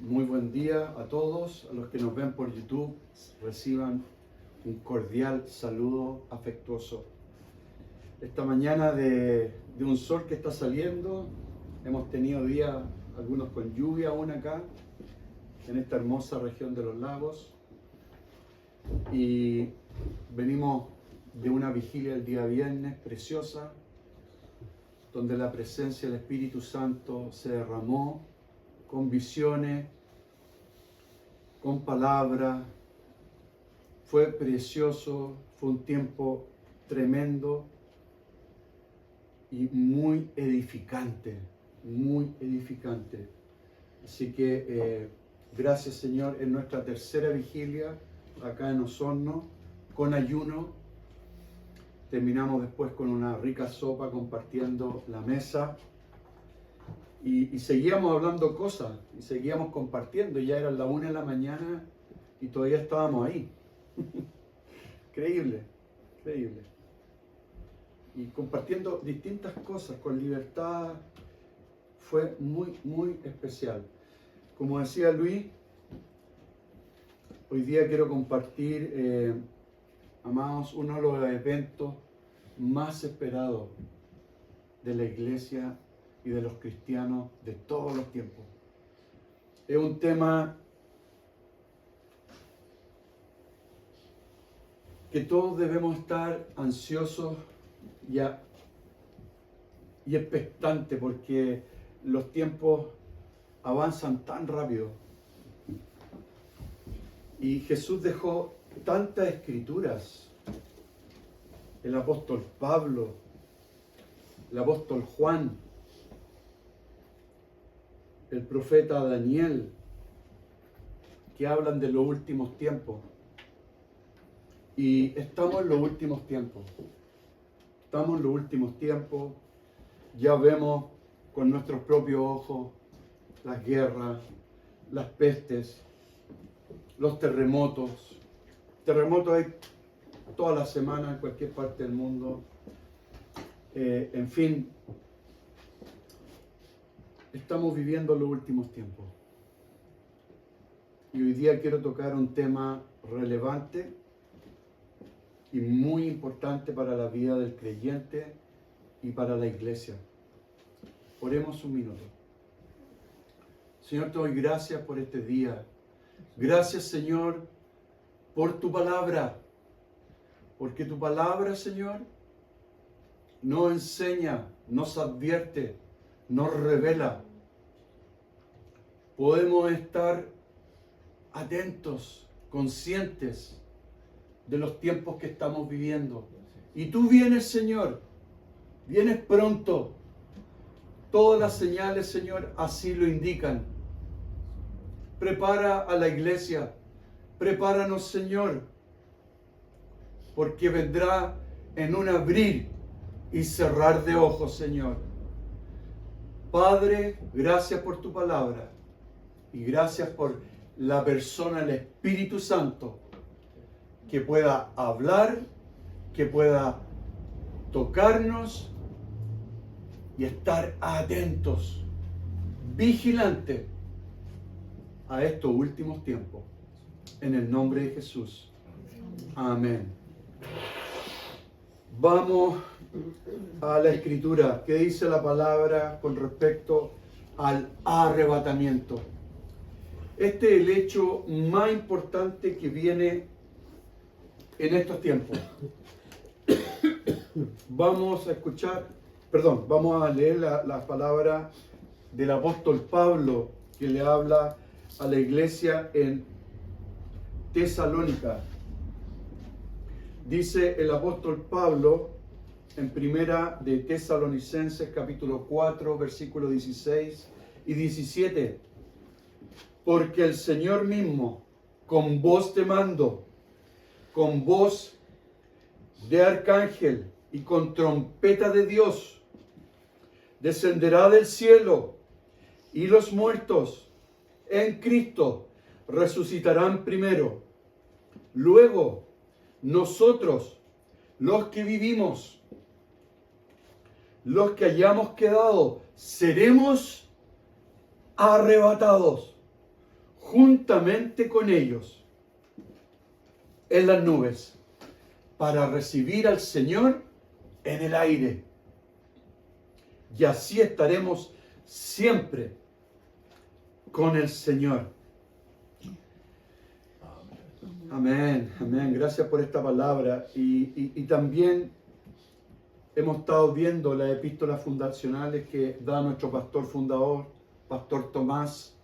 Muy buen día a todos, a los que nos ven por YouTube, reciban un cordial saludo afectuoso. Esta mañana de un sol que está saliendo, hemos tenido días, algunos con lluvia aún acá, en esta hermosa región de los lagos, y venimos de una vigilia el día viernes preciosa, donde la presencia del Espíritu Santo se derramó con visiones, con palabras. Fue precioso, fue un tiempo tremendo y muy edificante, muy edificante. Así que gracias, Señor, en nuestra tercera vigilia acá en Osorno, con ayuno. Terminamos después con una rica sopa compartiendo la mesa y seguíamos hablando cosas y seguíamos compartiendo. Ya eran las 1 de la mañana y todavía estábamos ahí. Increíble, increíble. Y compartiendo distintas cosas con libertad. Fue muy, muy especial. Como decía Luis, hoy día quiero compartir, amados, uno de los eventos más esperados de la iglesia y de los cristianos de todos los tiempos. Es un tema que todos debemos estar ansiosos y expectantes, porque los tiempos avanzan tan rápido. Y Jesús dejó tantas escrituras. El apóstol Pablo, el apóstol Juan, el profeta Daniel, que hablan de los últimos tiempos. Y estamos en los últimos tiempos. Estamos en los últimos tiempos. Ya vemos con nuestros propios ojos las guerras, las pestes, los terremotos. Terremotos hay toda la semana en cualquier parte del mundo. En fin, estamos viviendo los últimos tiempos. Y hoy día quiero tocar un tema relevante y muy importante para la vida del creyente y para la iglesia. Oremos un minuto. Señor, te doy gracias por este día. Gracias, Señor, por tu palabra. Porque tu palabra, Señor, nos enseña, nos advierte, nos revela. Podemos estar atentos, conscientes de los tiempos que estamos viviendo. Y tú vienes, Señor, vienes pronto. Todas las señales, Señor, así lo indican. Prepara a la iglesia, prepáranos, Señor, porque vendrá en un abrir y cerrar de ojos, Señor. Padre, gracias por tu palabra y gracias por la persona, el Espíritu Santo, que pueda hablar, que pueda tocarnos y estar atentos, vigilantes a estos últimos tiempos. En el nombre de Jesús. Amén. Vamos a la Escritura. ¿Qué dice la palabra con respecto al arrebatamiento? Este es el hecho más importante que viene en estos tiempos. Vamos a leer la palabra del apóstol Pablo, que le habla a la iglesia en Tesalónica. Dice el apóstol Pablo en primera de Tesalonicenses capítulo 4, versículos 16 y 17. Porque el Señor mismo, con voz de mando, con voz de arcángel y con trompeta de Dios, descenderá del cielo, y los muertos en Cristo resucitarán primero. Luego, nosotros, los que vivimos, los que hayamos quedado, seremos arrebatados juntamente con ellos en las nubes, para recibir al Señor en el aire. Y así estaremos siempre con el Señor. Amén, amén. Gracias por esta palabra. Y también hemos estado viendo las epístolas fundacionales que da nuestro pastor fundador, Pastor Tomás.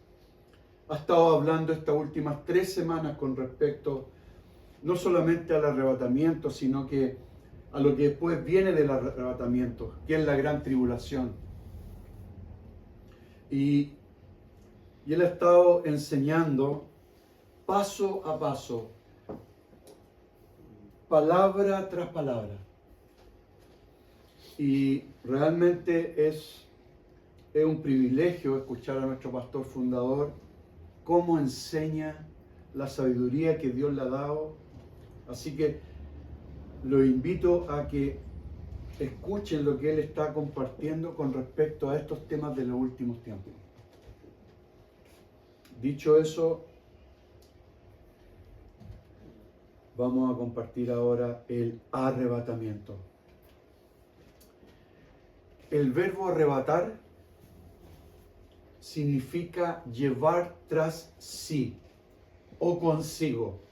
Ha estado hablando estas últimas 3 semanas con respecto no solamente al arrebatamiento, sino que a lo que después viene del arrebatamiento, que es la gran tribulación. Y él ha estado enseñando paso a paso, palabra tras palabra. Y realmente es un privilegio escuchar a nuestro pastor fundador cómo enseña la sabiduría que Dios le ha dado. Así que los invito a que escuchen lo que él está compartiendo con respecto a estos temas de los últimos tiempos. Dicho eso, vamos a compartir ahora el arrebatamiento. El verbo arrebatar significa llevar tras sí o consigo.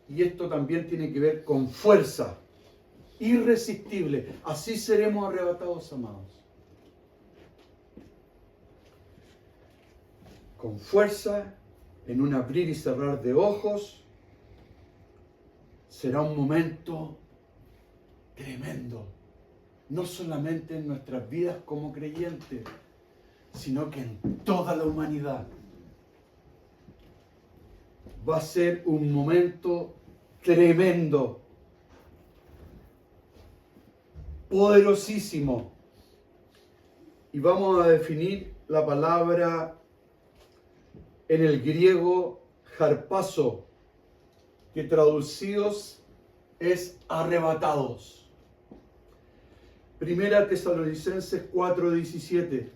Y esto también tiene que ver con fuerza, irresistible. Así seremos arrebatados, amados. Con fuerza, en un abrir y cerrar de ojos. Será un momento tremendo. No solamente en nuestras vidas como creyentes, sino que en toda la humanidad. Va a ser un momento tremendo, poderosísimo. Y vamos a definir la palabra en el griego harpazo, que traducidos es arrebatados. Primera Tesalonicenses 4:17.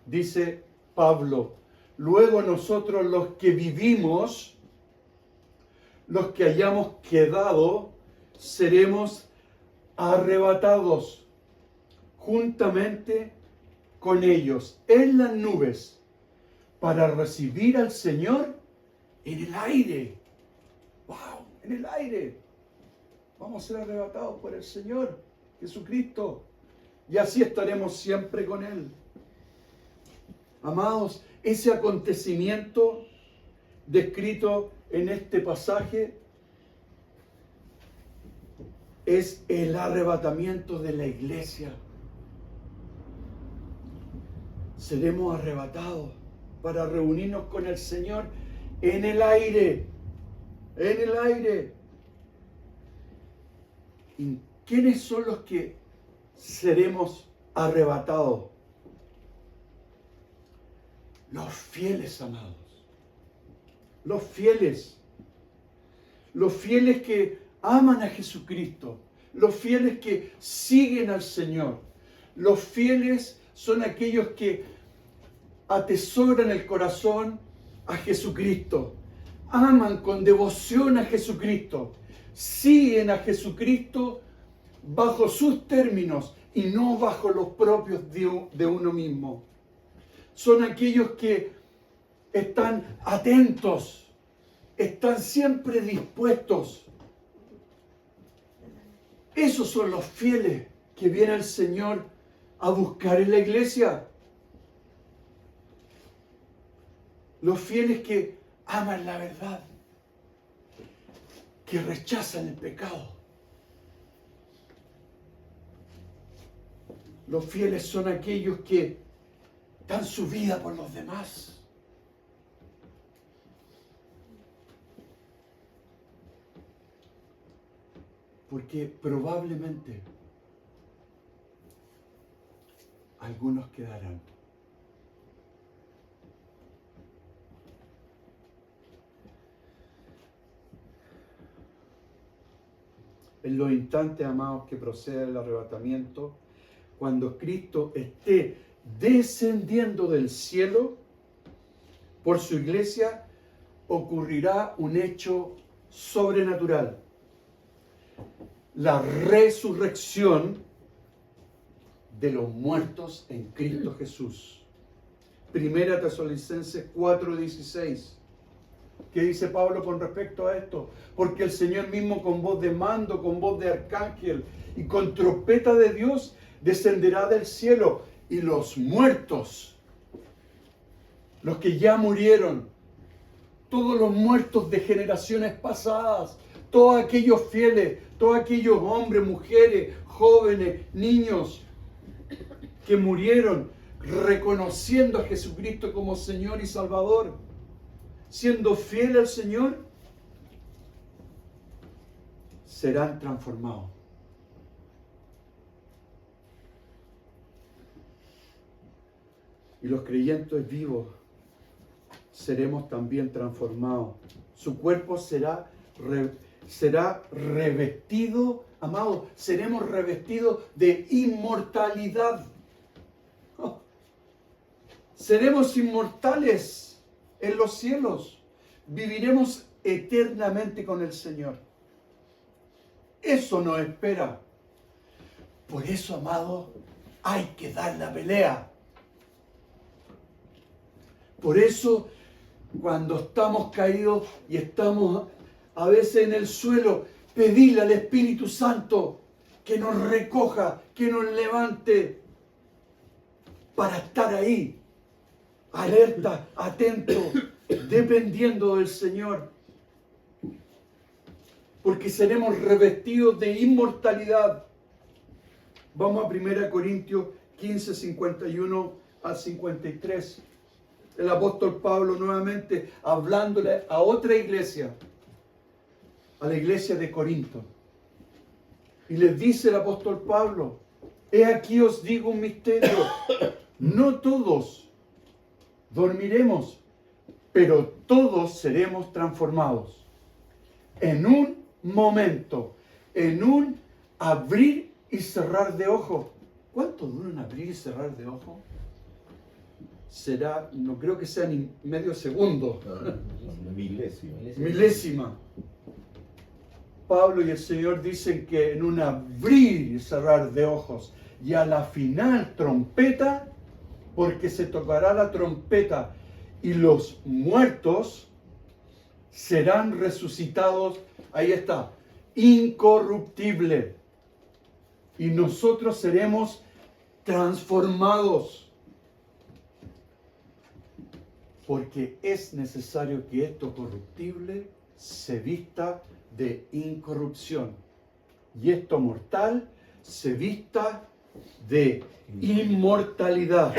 Dice Pablo: luego nosotros los que vivimos, los que hayamos quedado, seremos arrebatados juntamente con ellos en las nubes para recibir al Señor en el aire. ¡Wow! En el aire. Vamos a ser arrebatados por el Señor Jesucristo. Y así estaremos siempre con Él. Amados, ese acontecimiento descrito en este pasaje es el arrebatamiento de la iglesia. Seremos arrebatados para reunirnos con el Señor en el aire. En el aire. ¿Y quiénes son los que seremos arrebatados? Los fieles, amados. Los fieles. Los fieles que aman a Jesucristo. Los fieles que siguen al Señor. Los fieles son aquellos que atesoran el corazón a Jesucristo. Aman con devoción a Jesucristo. Siguen a Jesucristo bajo sus términos y no bajo los propios de uno mismo. Son aquellos que están atentos, están siempre dispuestos. Esos son los fieles que viene el Señor a buscar en la iglesia. Los fieles que aman la verdad, que rechazan el pecado. Los fieles son aquellos que dan su vida por los demás. Porque probablemente algunos quedarán. En los instantes, amados, que procede el arrebatamiento, cuando Cristo esté descendiendo del cielo, por su iglesia, ocurrirá un hecho sobrenatural. La resurrección de los muertos en Cristo Jesús. Primera Tesalonicenses 4:16. ¿Qué dice Pablo con respecto a esto? Porque el Señor mismo con voz de mando, con voz de arcángel y con trompeta de Dios descenderá del cielo, y los muertos, los que ya murieron, todos los muertos de generaciones pasadas, todos aquellos fieles, todos aquellos hombres, mujeres, jóvenes, niños que murieron reconociendo a Jesucristo como Señor y Salvador, siendo fiel al Señor, serán transformados. Y los creyentes vivos seremos también transformados. Su cuerpo será revestido, amados, seremos revestidos de inmortalidad. Oh. Seremos inmortales en los cielos. Viviremos eternamente con el Señor. Eso nos espera. Por eso, amados, hay que dar la pelea. Por eso, cuando estamos caídos y estamos a veces en el suelo, pedirle al Espíritu Santo que nos recoja, que nos levante, para estar ahí, alerta, atento, dependiendo del Señor. Porque seremos revestidos de inmortalidad. Vamos a 1 Corintios 15, 51 al 53. El apóstol Pablo nuevamente hablándole a otra iglesia, a la iglesia de Corinto. Y les dice el apóstol Pablo: he aquí os digo un misterio, no todos dormiremos, pero todos seremos transformados. En un momento, en un abrir y cerrar de ojos. ¿Cuánto dura un abrir y cerrar de ojos? Será, no creo que sea ni medio segundo. Milésima. Pablo y el Señor dicen que en un abrir y cerrar de ojos, y a la final trompeta, porque se tocará la trompeta y los muertos serán resucitados, ahí está, incorruptible, y nosotros seremos transformados. Porque es necesario que esto corruptible se vista de incorrupción y esto mortal se vista de inmortalidad.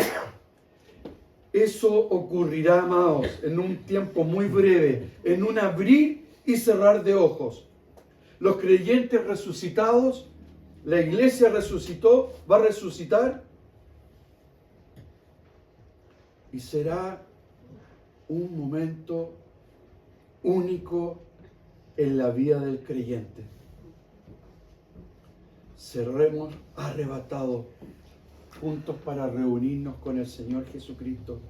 Eso ocurrirá, amados, en un tiempo muy breve, en un abrir y cerrar de ojos. Los creyentes resucitados, la iglesia resucitó, va a resucitar, y será un momento único en la vida del creyente. Seremos arrebatados juntos para reunirnos con el Señor Jesucristo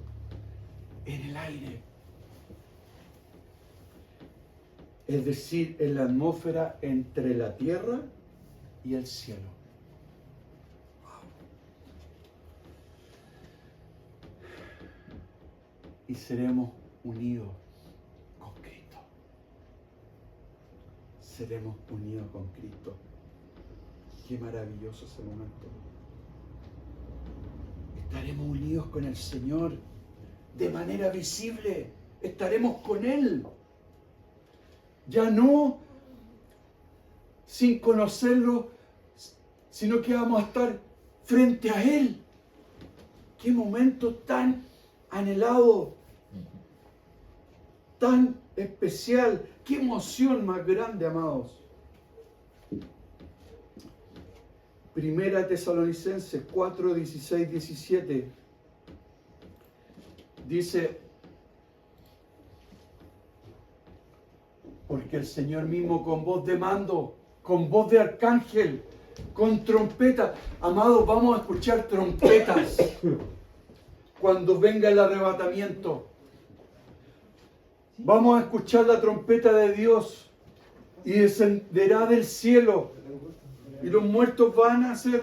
en el aire. Es decir, en la atmósfera entre la tierra y el cielo. Y seremos unidos con Cristo. Seremos unidos con Cristo. Qué maravilloso ese momento. Estaremos unidos con el Señor de manera visible. Estaremos con Él. Ya no sin conocerlo, sino que vamos a estar frente a Él. Qué momento tan anhelado, tan especial, qué emoción más grande, amados. Primera Tesalonicenses 4, 16, 17 dice: porque el Señor mismo con voz de mando, con voz de arcángel, con trompeta, amados, vamos a escuchar trompetas cuando venga el arrebatamiento. Vamos a escuchar la trompeta de Dios y descenderá del cielo y los muertos van a ser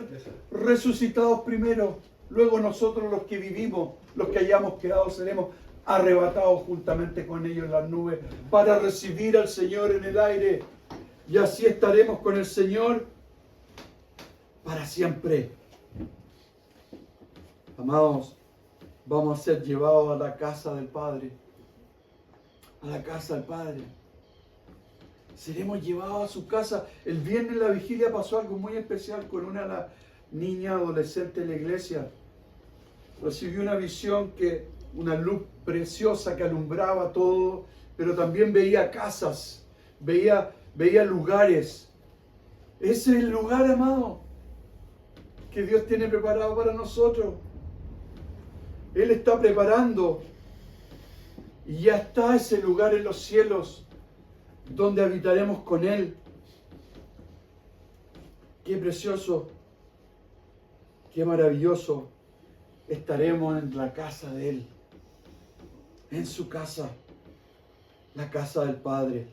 resucitados primero. Luego nosotros los que vivimos, los que hayamos quedado, seremos arrebatados juntamente con ellos en las nubes para recibir al Señor en el aire. Y así estaremos con el Señor para siempre. Amados, vamos a ser llevados a la casa del Padre. A la casa del Padre. Seremos llevados a su casa. El viernes en la vigilia pasó algo muy especial con una niña adolescente de la iglesia. Recibió una visión, una luz preciosa que alumbraba todo, pero también veía casas, veía lugares. Ese es el lugar, amado, que Dios tiene preparado para nosotros. Él está preparando y ya está ese lugar en los cielos donde habitaremos con Él. Qué precioso, qué maravilloso. Estaremos en la casa de Él, en su casa, la casa del Padre.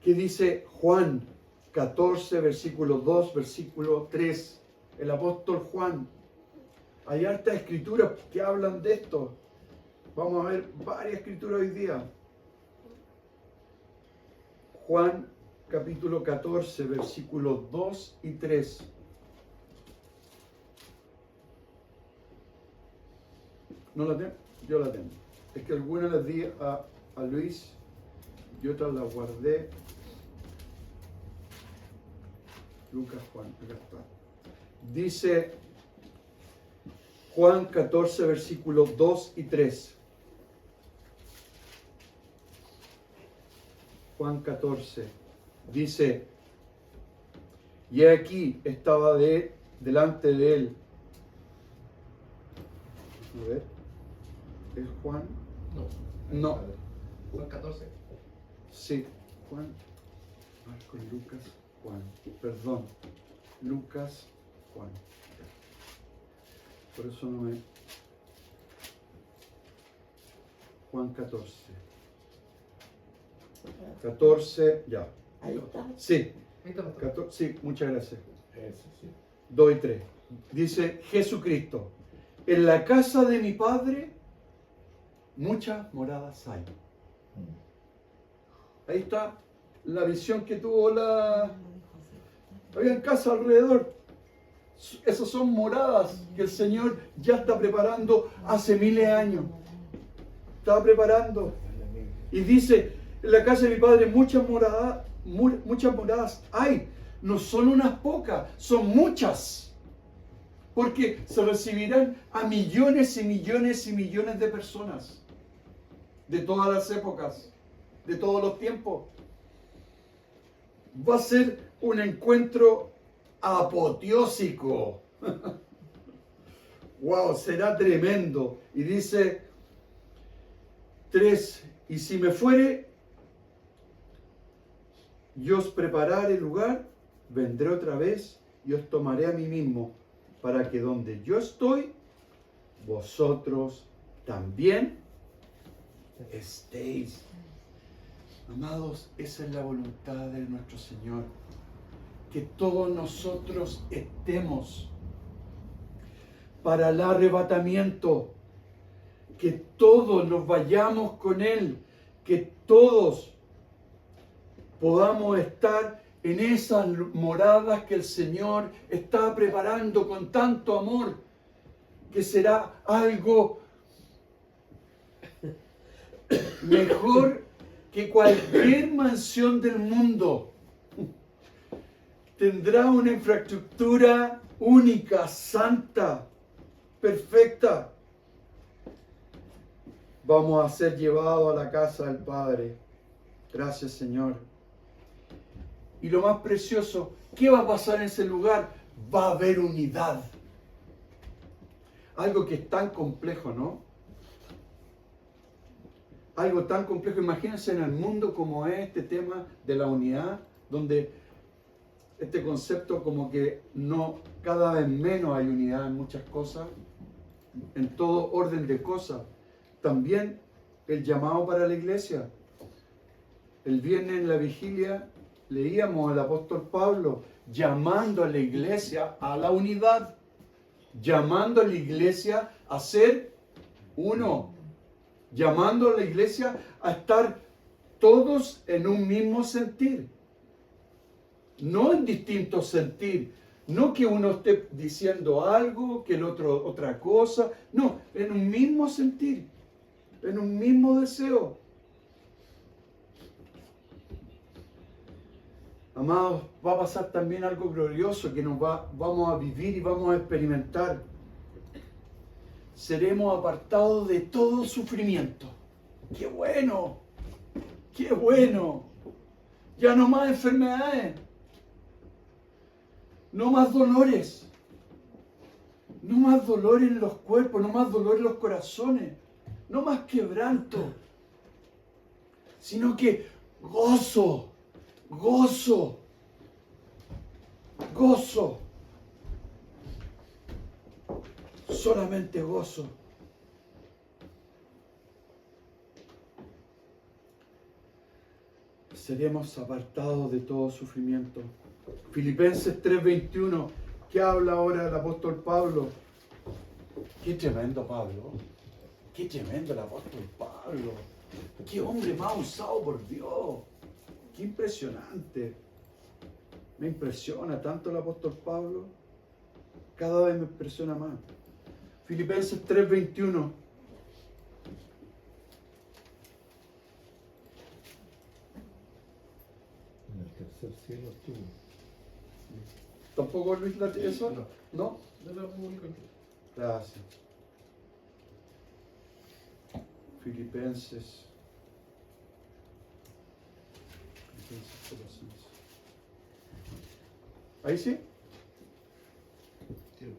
¿Qué dice Juan 14, versículo 2, versículo 3? El apóstol Juan. Hay hartas escrituras que hablan de esto. Vamos a ver varias escrituras hoy día. Juan capítulo 14, versículos 2 y 3. ¿No la tengo? Yo la tengo. Es que algunas las di a Luis y otras las guardé. Lucas, Juan, acá está. Dice Juan 14, versículos 2 y 3. Juan 14 dice: y aquí estaba delante de él. A ver, ¿es Juan? No. Juan 14. Sí, Juan, Marcos, Lucas, Juan. Perdón, Lucas, Juan. Por eso no me... Juan 14. 14, ya. Ahí está. Sí, Ahí está, pastor. 14, sí, muchas gracias. Eso, sí. 2 y 3. Dice Jesucristo: en la casa de mi Padre muchas moradas hay. Ahí está la visión que tuvo había casas alrededor. Esas son moradas que el Señor ya está preparando hace miles de años. Estaba preparando. Y dice: en la casa de mi Padre muchas moradas hay. No son unas pocas, son muchas. Porque se recibirán a millones y millones y millones de personas. De todas las épocas, de todos los tiempos. Va a ser un encuentro apoteósico. Wow, será tremendo. Y dice 3: y si me fuere, yo os prepararé lugar, vendré otra vez y os tomaré a mí mismo, para que donde yo estoy, vosotros también estéis. Amados, esa es la voluntad de nuestro Señor, que todos nosotros estemos para el arrebatamiento, que todos nos vayamos con Él, que todos podamos estar en esas moradas que el Señor está preparando con tanto amor, que será algo mejor que cualquier mansión del mundo. Tendrá una infraestructura única, santa, perfecta. Vamos a ser llevados a la casa del Padre. Gracias, Señor. Y lo más precioso, ¿qué va a pasar en ese lugar? Va a haber unidad. Algo que es tan complejo, ¿no? Algo tan complejo. Imagínense en el mundo como es este tema de la unidad, donde este concepto como que no, cada vez menos hay unidad en muchas cosas, en todo orden de cosas. También el llamado para la iglesia. El viernes en la vigilia leíamos al apóstol Pablo llamando a la iglesia a la unidad, llamando a la iglesia a ser uno, llamando a la iglesia a estar todos en un mismo sentir, no en distintos sentir, no que uno esté diciendo algo, que el otro otra cosa, no, en un mismo sentir, en un mismo deseo. Amados, va a pasar también algo glorioso que vamos a vivir y vamos a experimentar. Seremos apartados de todo sufrimiento. ¡Qué bueno! ¡Qué bueno! Ya no más enfermedades. No más dolores. No más dolor en los cuerpos, no más dolor en los corazones. No más quebranto. Sino que gozo. Gozo, gozo, solamente gozo. Seremos apartados de todo sufrimiento. Filipenses 3:21, ¿qué habla ahora el apóstol Pablo? Qué tremendo Pablo, qué tremendo el apóstol Pablo, qué hombre más usado por Dios. Qué impresionante. Me impresiona tanto el apóstol Pablo. Cada vez me impresiona más. Filipenses 3:21. En el tercer cielo estuvo. ¿Tampoco Luis eso? No. ¿No? No lo publico aquí. Gracias. Filipenses. ¿Ahí sí? Sí.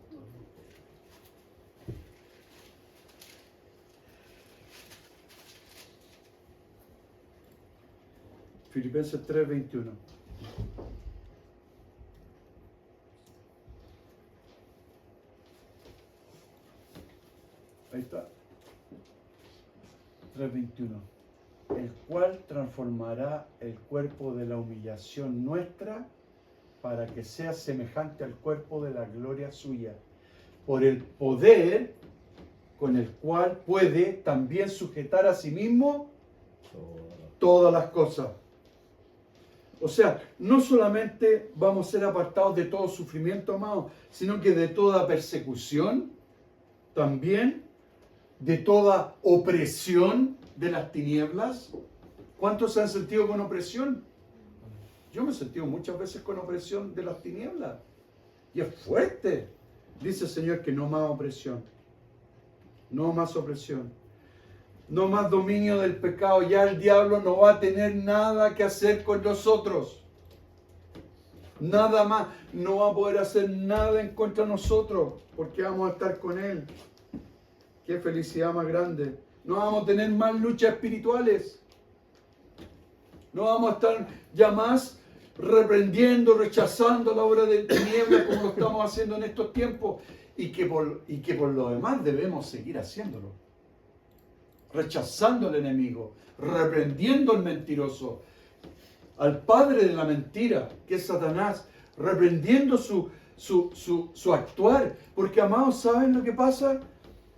Filipenses 3:21. Ahí está. 3:21. El cual transformará el cuerpo de la humillación nuestra para que sea semejante al cuerpo de la gloria suya, por el poder con el cual puede también sujetar a sí mismo todas las cosas. O sea, no solamente vamos a ser apartados de todo sufrimiento, amados, sino que de toda persecución, también de toda opresión de las tinieblas. ¿Cuántos se han sentido con opresión? Yo me he sentido muchas veces con opresión de las tinieblas. Y es fuerte. Dice el Señor que no más opresión. No más opresión. No más dominio del pecado. Ya el diablo no va a tener nada que hacer con nosotros. Nada más. No va a poder hacer nada en contra de nosotros. Porque vamos a estar con Él. Qué felicidad más grande. No vamos a tener más luchas espirituales. No vamos a estar ya más reprendiendo, rechazando la obra de tinieblas como lo estamos haciendo en estos tiempos. Y que por lo demás debemos seguir haciéndolo. Rechazando al enemigo, reprendiendo al mentiroso, al padre de la mentira, que es Satanás, reprendiendo su actuar. Porque, amados, ¿saben lo que pasa?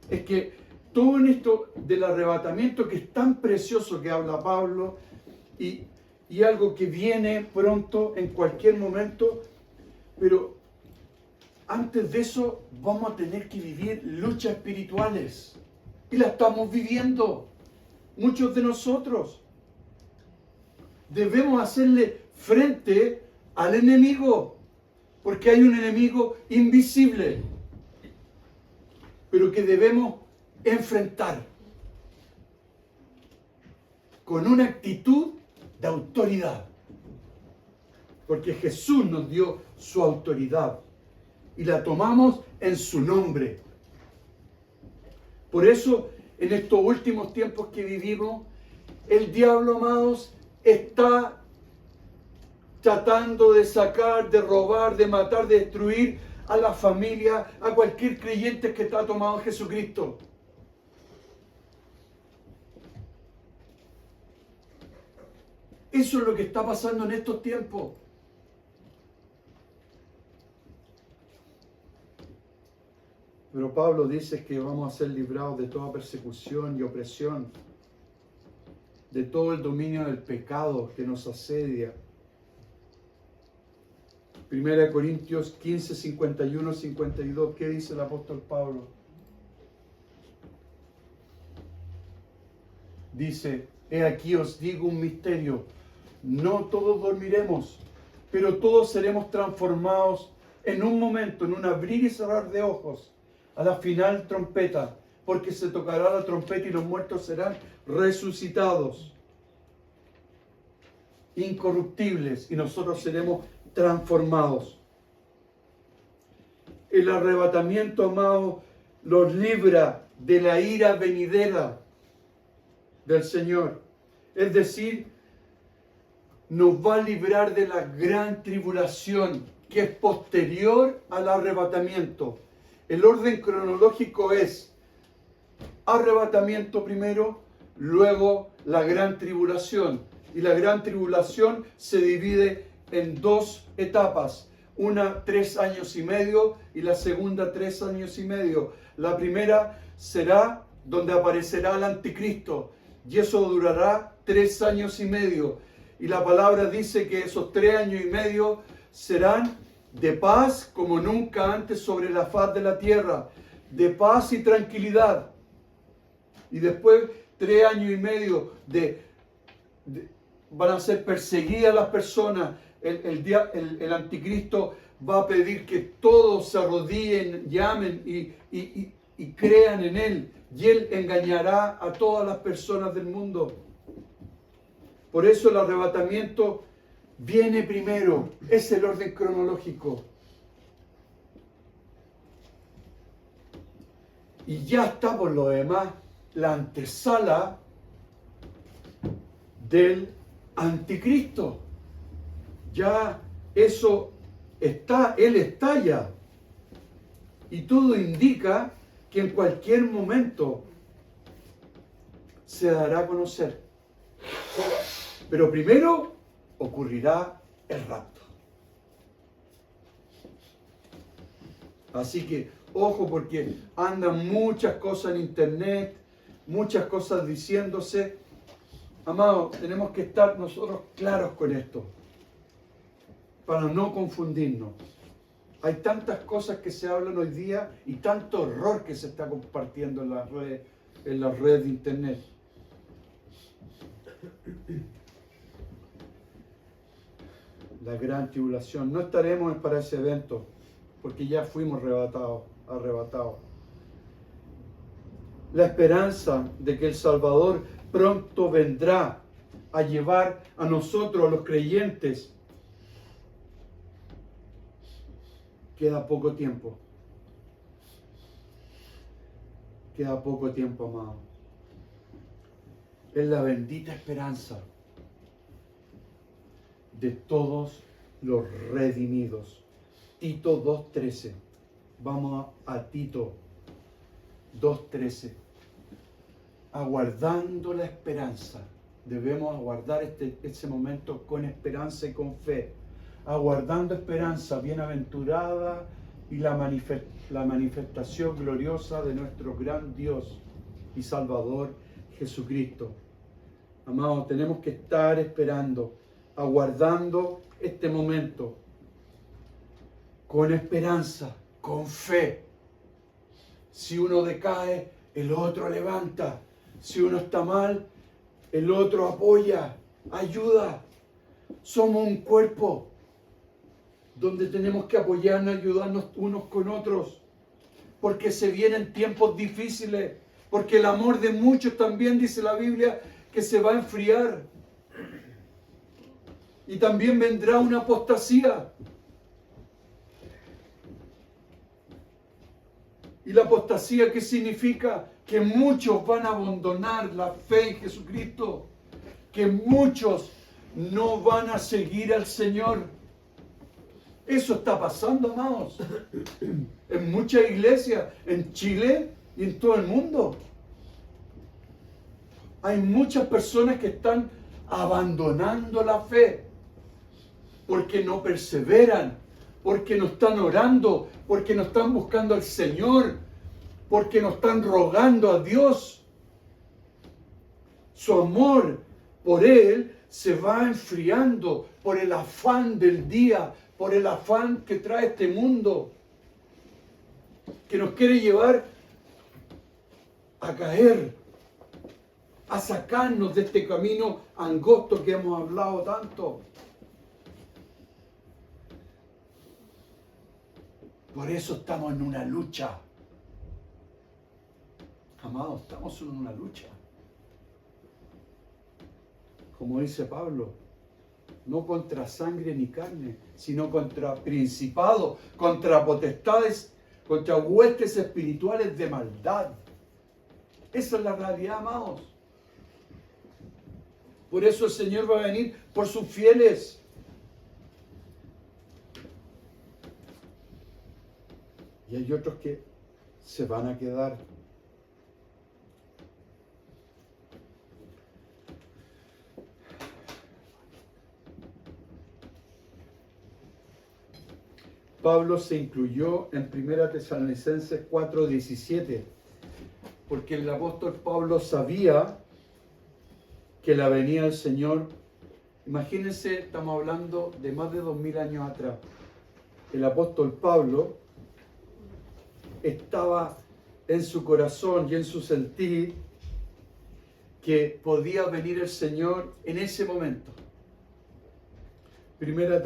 Es que todo en esto del arrebatamiento, que es tan precioso que habla Pablo, y algo que viene pronto, en cualquier momento, pero antes de eso vamos a tener que vivir luchas espirituales. Y la estamos viviendo, muchos de nosotros. Debemos hacerle frente al enemigo, porque hay un enemigo invisible, pero que debemos enfrentar con una actitud de autoridad, porque Jesús nos dio su autoridad y la tomamos en su nombre. Por eso, en estos últimos tiempos que vivimos, el diablo, amados, está tratando de sacar, de robar, de matar, de destruir a la familia, a cualquier creyente que está tomado en Jesucristo. Eso es lo que está pasando en estos tiempos. Pero Pablo dice que vamos a ser librados de toda persecución y opresión, de todo el dominio del pecado que nos asedia. 1 Corintios 15, 51, 52, ¿qué dice el apóstol Pablo? Dice, he aquí os digo un misterio, no todos dormiremos, pero todos seremos transformados en un momento, en un abrir y cerrar de ojos, a la final trompeta, porque se tocará la trompeta y los muertos serán resucitados, incorruptibles, y nosotros seremos transformados. El arrebatamiento, amado, los libra de la ira venidera del Señor. Es decir, nos va a librar de la gran tribulación que es posterior al arrebatamiento. El orden cronológico es arrebatamiento primero, luego la gran tribulación. Y la gran tribulación se divide en dos etapas. Una 3 años y medio y la segunda 3 años y medio. La primera será donde aparecerá el anticristo y eso durará 3 años y medio. Y la palabra dice que esos 3 años y medio serán de paz como nunca antes sobre la faz de la tierra, de paz y tranquilidad. Y después 3 años y medio van a ser perseguidas las personas. El anticristo va a pedir que todos se arrodillen, llamen y crean en él. Y él engañará a todas las personas del mundo. Por eso el arrebatamiento viene primero. Es el orden cronológico. Y ya está por lo demás la antesala del anticristo. Ya eso está, él está ya. Y todo indica que en cualquier momento se dará a conocer. Pero primero ocurrirá el rapto. Así que, ojo, porque andan muchas cosas en internet, muchas cosas diciéndose. Amados, tenemos que estar nosotros claros con esto, para no confundirnos. Hay tantas cosas que se hablan hoy día y tanto horror que se está compartiendo en las redes de internet. La gran tribulación. No estaremos para ese evento, porque ya fuimos arrebatados. La esperanza de que el Salvador pronto vendrá a llevar a nosotros, a los creyentes. Queda poco tiempo. Queda poco tiempo, amado. Es la bendita esperanza de todos los redimidos. Tito 2:13. Vamos a Tito 2:13. Aguardando la esperanza. Debemos aguardar ese momento con esperanza y con fe. Aguardando esperanza, bienaventurada y la manifestación gloriosa de nuestro gran Dios y Salvador Jesucristo. Amados, tenemos que estar esperando, aguardando este momento con esperanza, con fe. Si uno decae, el otro levanta. Si uno está mal, el otro apoya, ayuda. Somos un cuerpo donde tenemos que apoyarnos, ayudarnos unos con otros, porque se vienen tiempos difíciles, porque el amor de muchos también, dice la Biblia, que se va a enfriar. Y también vendrá una apostasía. ¿Y la apostasía qué significa? Que muchos van a abandonar la fe en Jesucristo, que muchos no van a seguir al Señor. Eso está pasando, amados, en muchas iglesias, en Chile y en todo el mundo. Hay muchas personas que están abandonando la fe, porque no perseveran, porque no están orando, porque no están buscando al Señor, porque no están rogando a Dios. Su amor por Él se va enfriando por el afán del día, por el afán que trae este mundo, que nos quiere llevar a caer, a sacarnos de este camino angosto que hemos hablado tanto. Por eso estamos en una lucha. Amados, estamos en una lucha. Como dice Pablo, no contra sangre ni carne, sino contra principados, contra potestades, contra huestes espirituales de maldad. Esa es la realidad, amados. Por eso el Señor va a venir por sus fieles. Y hay otros que se van a quedar. Pablo se incluyó en 1 Tesalonicenses 4:17, porque el apóstol Pablo sabía que la venida del Señor, imagínense, estamos hablando de más de 2000 años atrás, el apóstol Pablo estaba en su corazón y en su sentir que podía venir el Señor en ese momento. 1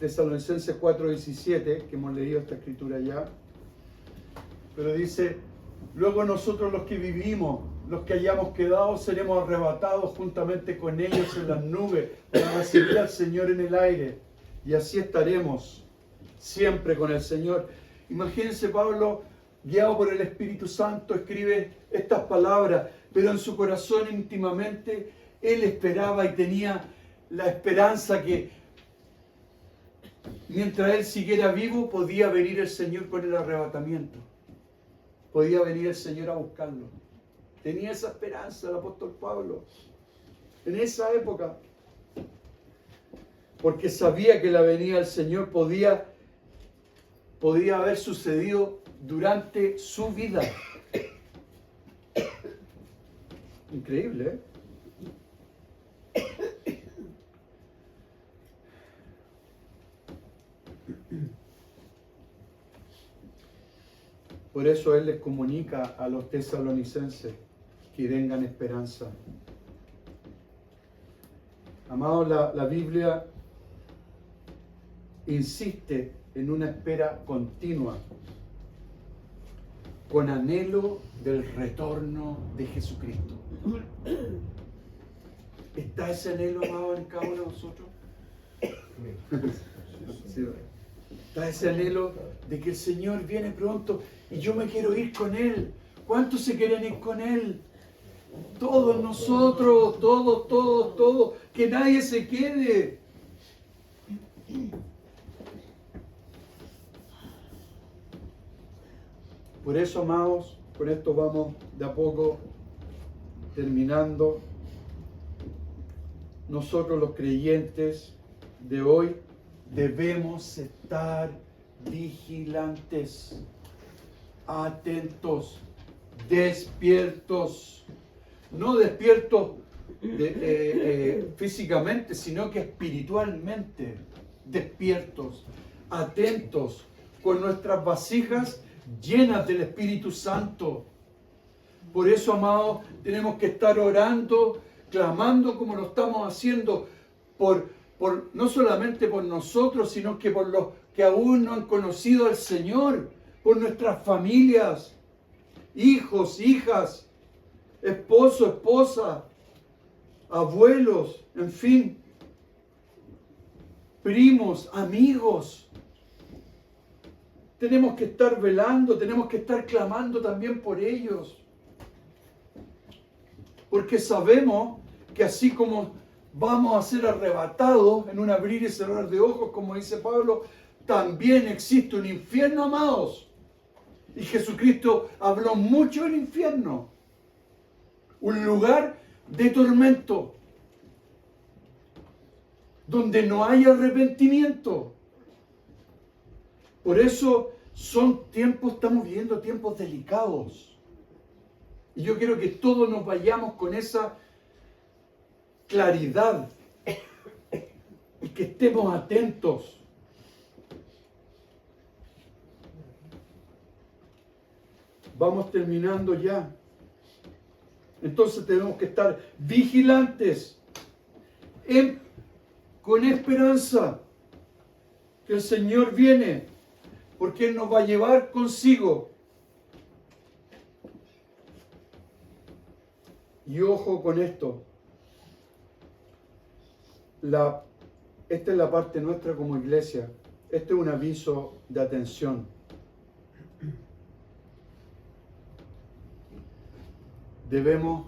Tesalonicenses 4:17, que hemos leído esta escritura ya, pero dice: luego nosotros los que vivimos, los que hayamos quedado, seremos arrebatados juntamente con ellos en las nubes para recibir al Señor en el aire, y así estaremos siempre con el Señor. Imagínense, Pablo, guiado por el Espíritu Santo, escribe estas palabras, pero en su corazón íntimamente él esperaba y tenía la esperanza que mientras él siguiera vivo podía venir el Señor con el arrebatamiento, podía venir el Señor a buscarlo. Tenía esa esperanza el apóstol Pablo en esa época, porque sabía que la venida del Señor podía haber sucedido durante su vida. Increíble, ¿eh? Por eso él les comunica a los tesalonicenses que tengan esperanza. Amados, la Biblia insiste en una espera continua, con anhelo del retorno de Jesucristo. ¿Está ese anhelo, amado, en cada uno de nosotros? Sí. Está ese anhelo de que el Señor viene pronto y yo me quiero ir con Él. ¿Cuántos se quieren ir con Él? Todos nosotros, todos, que nadie se quede. Por eso, amados, con esto vamos de a poco terminando. Nosotros los creyentes de hoy debemos estar vigilantes, atentos, despiertos. No despiertos físicamente, sino que espiritualmente despiertos, atentos, con nuestras vasijas llenas del Espíritu Santo. Por eso, amados, tenemos que estar orando, clamando como lo estamos haciendo, no solamente por nosotros, sino que por los que aún no han conocido al Señor, por nuestras familias, hijos, hijas, esposo, esposa, abuelos, en fin, primos, amigos. Tenemos que estar velando, tenemos que estar clamando también por ellos. Porque sabemos que así como vamos a ser arrebatados en un abrir y cerrar de ojos, como dice Pablo, también existe un infierno, amados. Y Jesucristo habló mucho del infierno. Un lugar de tormento. donde no hay arrepentimiento. Por eso estamos viviendo tiempos delicados. Y yo quiero que todos nos vayamos con esa claridad y que estemos atentos. Vamos terminando ya. Entonces tenemos que estar vigilantes, con esperanza que el Señor viene, porque Él nos va a llevar consigo. Y ojo con esto. Esta es la parte nuestra como iglesia. Este es un aviso de atención. Debemos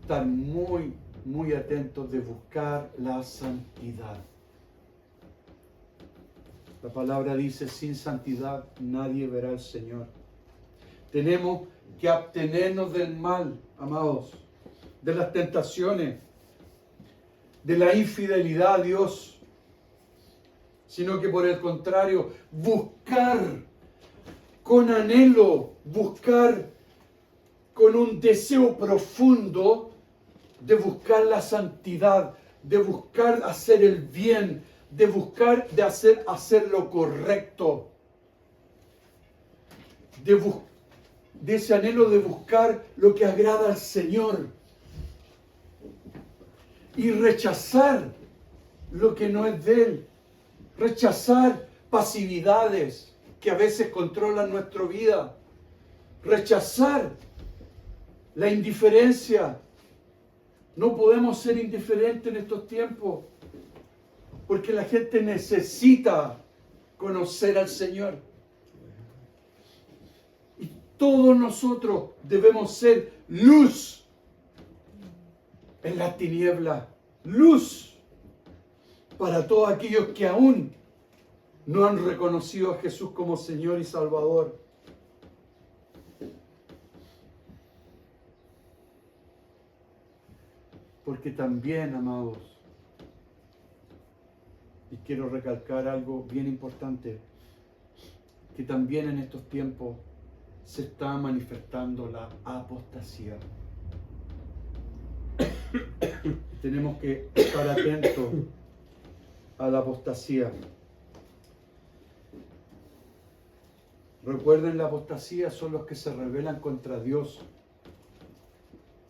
estar muy, muy atentos de buscar la santidad. La palabra dice, sin santidad nadie verá al Señor. Tenemos que abstenernos del mal, amados, de las tentaciones, de la infidelidad a Dios, sino que por el contrario, buscar con anhelo, buscar con un deseo profundo de buscar la santidad, de buscar hacer el bien, de buscar de hacer lo correcto, de ese anhelo de buscar lo que agrada al Señor y rechazar lo que no es de Él, rechazar pasividades que a veces controlan nuestra vida, rechazar la indiferencia. No podemos ser indiferentes en estos tiempos, porque la gente necesita conocer al Señor. Y todos nosotros debemos ser luz en la tiniebla, luz para todos aquellos que aún no han reconocido a Jesús como Señor y Salvador. Porque también, amados, y quiero recalcar algo bien importante, que también en estos tiempos se está manifestando la apostasía. Tenemos que estar atentos a la apostasía. Recuerden, la apostasía son los que se rebelan contra Dios,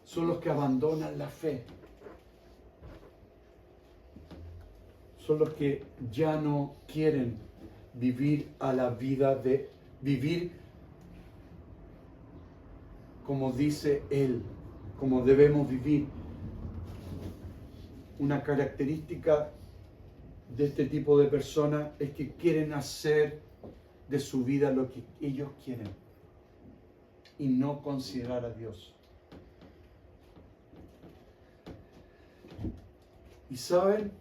son los que abandonan la fe, son los que ya no quieren vivir a la vida de vivir como dice Él, como debemos vivir. Una característica de este tipo de personas es que quieren hacer de su vida lo que ellos quieren y no considerar a Dios. Y saben,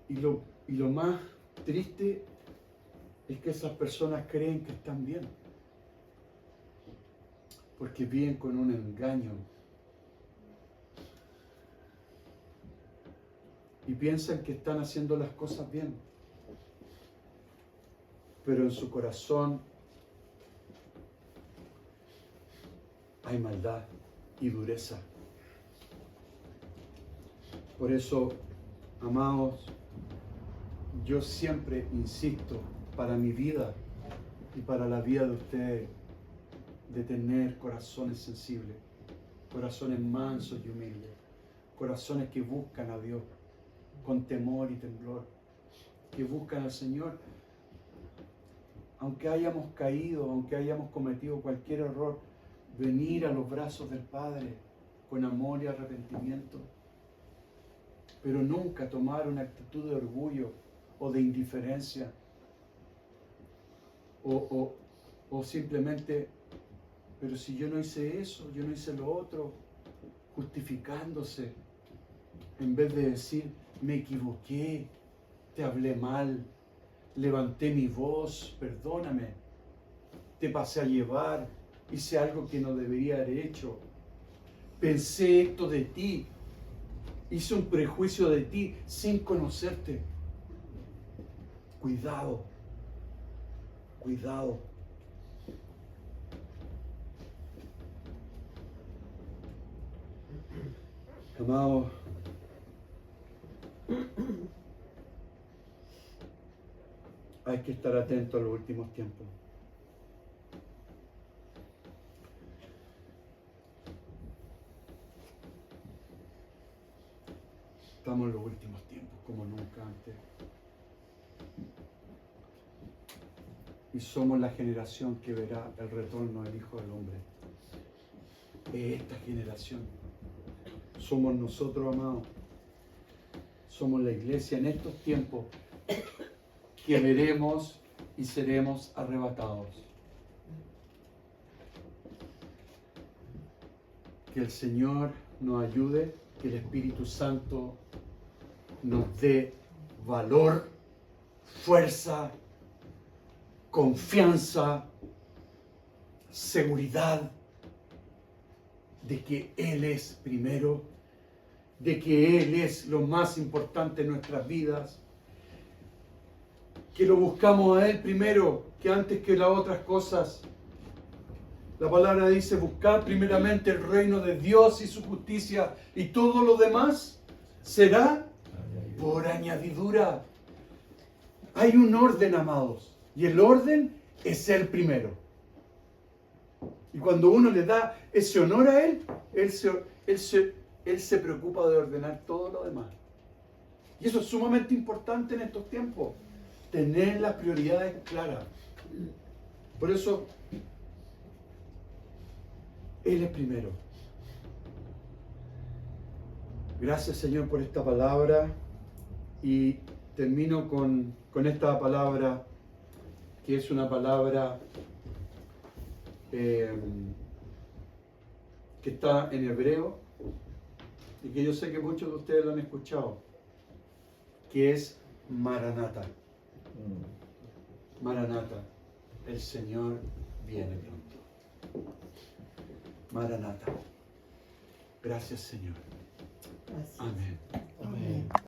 y lo más triste es que esas personas creen que están bien, porque viven con un engaño y piensan que están haciendo las cosas bien, pero en su corazón hay maldad y dureza. Por eso, amados, yo siempre insisto para mi vida y para la vida de ustedes, de tener corazones sensibles, corazones mansos y humildes, corazones que buscan a Dios con temor y temblor, que buscan al Señor. Aunque hayamos caído, aunque hayamos cometido cualquier error, venir a los brazos del Padre con amor y arrepentimiento, pero nunca tomar una actitud de orgullo o de indiferencia o simplemente, pero si yo no hice eso, yo no hice lo otro, justificándose, en vez de decir, me equivoqué, te hablé mal, levanté mi voz, perdóname, te pasé a llevar, hice algo que no debería haber hecho, pensé esto de ti, hice un prejuicio de ti sin conocerte. Cuidado, cuidado. Amado, hay que estar atento a los últimos tiempos. Estamos en los últimos tiempos como nunca antes. Y somos la generación que verá el retorno del Hijo del Hombre. Esta generación. Somos nosotros, amados. Somos la iglesia en estos tiempos que veremos y seremos arrebatados. Que el Señor nos ayude, que el Espíritu Santo nos dé valor, fuerza, confianza, seguridad de que Él es primero, de que Él es lo más importante en nuestras vidas, que lo buscamos a Él primero, que antes que las otras cosas. La palabra dice, buscad primeramente el reino de Dios y su justicia, y todo lo demás será por añadidura. Hay un orden, amados, y el orden es el primero. Y cuando uno le da ese honor a Él, Él se preocupa de ordenar todo lo demás. Y eso es sumamente importante en estos tiempos, tener las prioridades claras. Por eso, Él es primero. Gracias, Señor, por esta palabra. Y termino con esta palabra, que es una palabra que está en hebreo y que yo sé que muchos de ustedes lo han escuchado, que es Maranata. Maranata, el Señor viene pronto. Maranata. Gracias, Señor. Gracias. Amén. Amén.